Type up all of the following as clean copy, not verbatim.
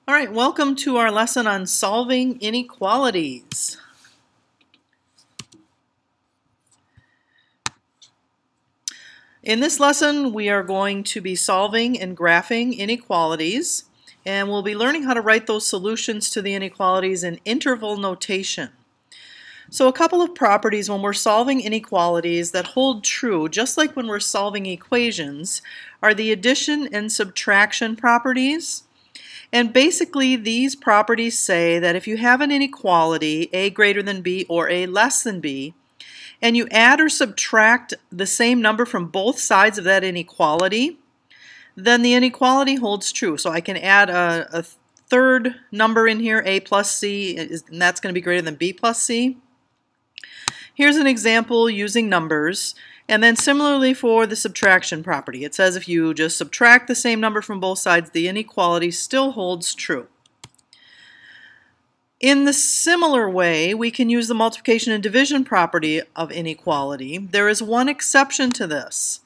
All right, welcome to our lesson on solving inequalities. In this lesson, we are going to be solving and graphing inequalities, and we'll be learning how to write those solutions to the inequalities in interval notation. So a couple of properties when we're solving inequalities that hold true, just like when we're solving equations, are the addition and subtraction properties. And basically these properties say that if you have an inequality, a greater than b or a less than b, and you add or subtract the same number from both sides of that inequality, then the inequality holds true. So I can add a third number in here, a plus c, and that's going to be greater than b plus c. Here's an example using numbers. And then similarly for the subtraction property, it says if you just subtract the same number from both sides, the inequality still holds true. In the similar way, we can use the multiplication and division property of inequality. There is one exception to this.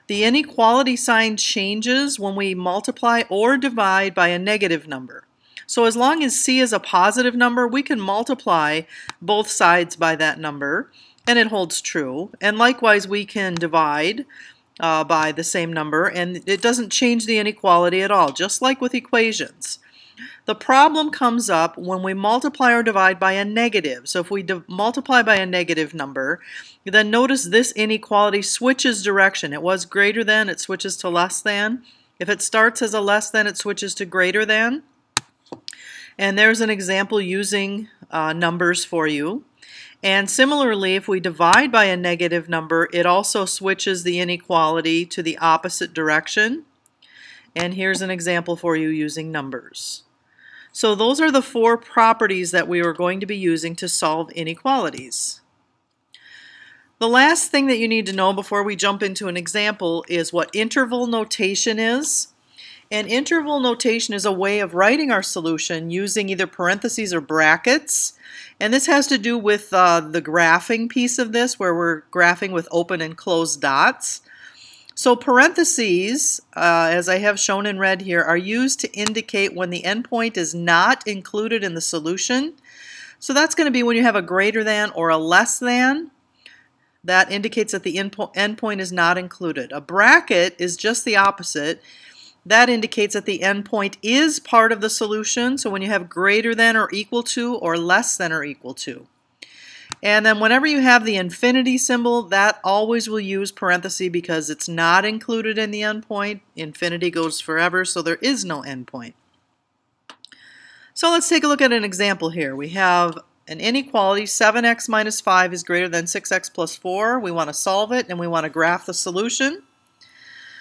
The inequality sign changes when we multiply or divide by a negative number. So as long as c is a positive number, we can multiply both sides by that number, and it holds true. And likewise, we can divide by the same number, and it doesn't change the inequality at all, just like with equations. The problem comes up when we multiply or divide by a negative. So if we multiply by a negative number, then notice this inequality switches direction. It was greater than, it switches to less than. If it starts as a less than, it switches to greater than. And there's an example using numbers for you. And similarly, if we divide by a negative number, it also switches the inequality to the opposite direction. And here's an example for you using numbers. So those are the four properties that we are going to be using to solve inequalities. The last thing that you need to know before we jump into an example is what interval notation is. And interval notation is a way of writing our solution using either parentheses or brackets. And this has to do with the graphing piece of this, where we're graphing with open and closed dots. So parentheses, as I have shown in red here, are used to indicate when the endpoint is not included in the solution. So that's going to be when you have a greater than or a less than. That indicates that the endpoint is not included. A bracket is just the opposite. That indicates that the endpoint is part of the solution, so when you have greater than or equal to or less than or equal to. And then whenever you have the infinity symbol, that always will use parentheses because it's not included in the endpoint. Infinity goes forever, so there is no endpoint. So let's take a look at an example here. We have an inequality, 7x minus 5 is greater than 6x plus 4. We want to solve it and we want to graph the solution.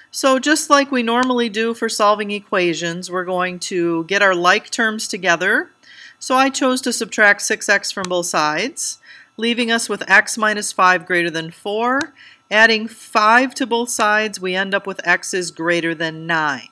So just like we normally do for solving equations, we're going to get our like terms together. So I chose to subtract 6x from both sides, leaving us with x minus 5 greater than 4. Adding 5 to both sides, we end up with x is greater than 9.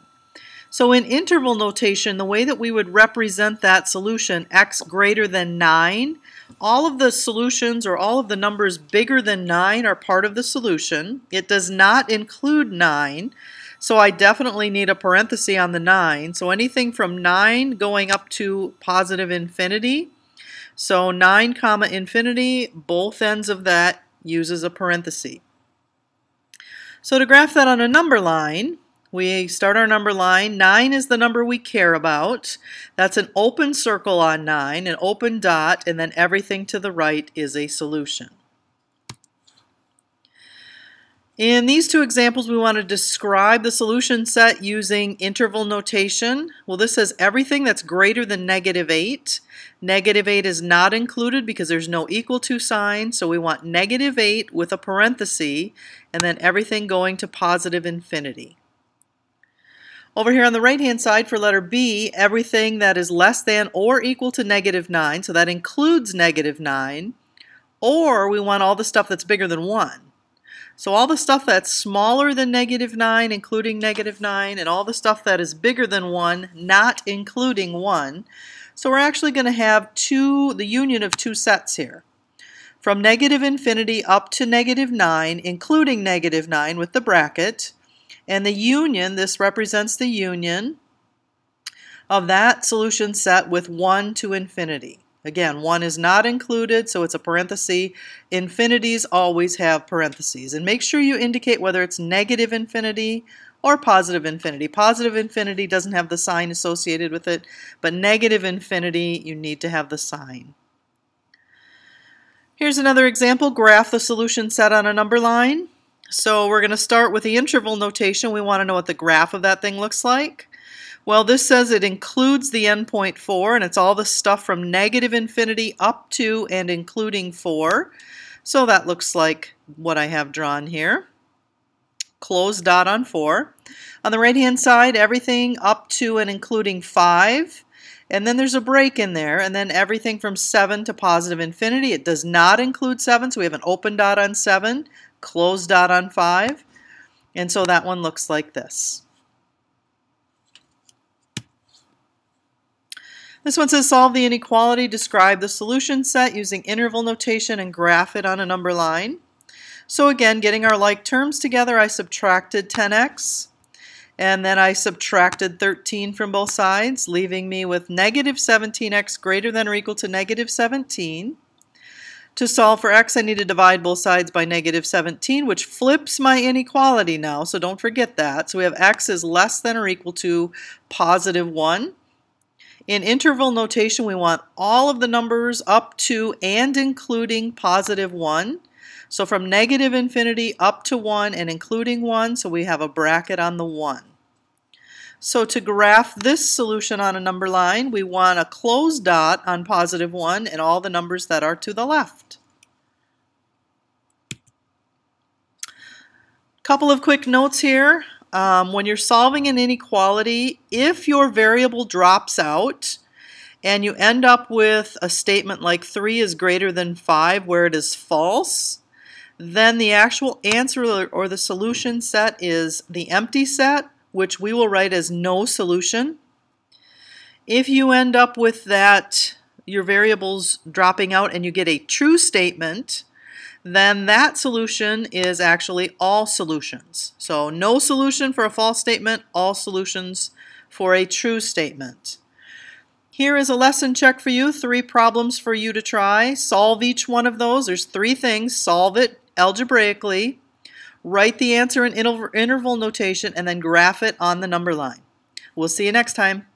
So in interval notation, the way that we would represent that solution, x greater than 9, all of the solutions or all of the numbers bigger than 9 are part of the solution. It does not include 9, so I definitely need a parenthesis on the 9. So anything from 9 going up to positive infinity. So 9 comma infinity, both ends of that uses a parenthesis. So to graph that on a number line, we start our number line. 9 is the number we care about. That's an open circle on 9, an open dot, and then everything to the right is a solution. In these two examples, we want to describe the solution set using interval notation. Well, this says everything that's greater than negative 8. Negative 8 is not included because there's no equal to sign, so we want negative 8 with a parenthesis, and then everything going to positive infinity. Over here on the right-hand side for letter B, everything that is less than or equal to negative 9, so that includes negative 9, or we want all the stuff that's bigger than 1. So all the stuff that's smaller than negative 9, including negative 9, and all the stuff that is bigger than 1, not including 1. So we're actually going to have the union of two sets here. From negative infinity up to negative 9, including negative 9 with the bracket, And the union, this represents the union of that solution set with 1 to infinity. Again, 1 is not included, so it's a parenthesis. Infinities always have parentheses. And make sure you indicate whether it's negative infinity or positive infinity. Positive infinity doesn't have the sign associated with it, but negative infinity, you need to have the sign. Here's another example. Graph the solution set on a number line. So we're going to start with the interval notation. We want to know what the graph of that thing looks like. Well, this says it includes the endpoint 4, and it's all the stuff from negative infinity up to and including 4. So that looks like what I have drawn here. Closed dot on 4. On the right-hand side, everything up to and including 5. And then there's a break in there, and then everything from 7 to positive infinity. It does not include 7, so we have an open dot on 7, closed dot on 5. And so that one looks like this. This one says solve the inequality, describe the solution set using interval notation and graph it on a number line. So again, getting our like terms together, I subtracted 10x and then I subtracted 13 from both sides, leaving me with negative 17x greater than or equal to negative 17. To solve for x, I need to divide both sides by negative 17, which flips my inequality now, so don't forget that. So we have x is less than or equal to positive 1. In interval notation, we want all of the numbers up to and including positive 1. So from negative infinity up to 1 and including 1, so we have a bracket on the 1. So to graph this solution on a number line, we want a closed dot on positive 1 and all the numbers that are to the left. Couple of quick notes here. When you're solving an inequality, if your variable drops out and you end up with a statement like 3 is greater than 5 where it is false, then the actual answer or the solution set is the empty set, which we will write as no solution. If you end up with that, your variables dropping out and you get a true statement, then that solution is actually all solutions. So no solution for a false statement, all solutions for a true statement. Here is a lesson check for you, 3 problems for you to try. Solve each one of those. There's 3 things. Solve it algebraically, write the answer in interval notation, and then graph it on the number line. We'll see you next time.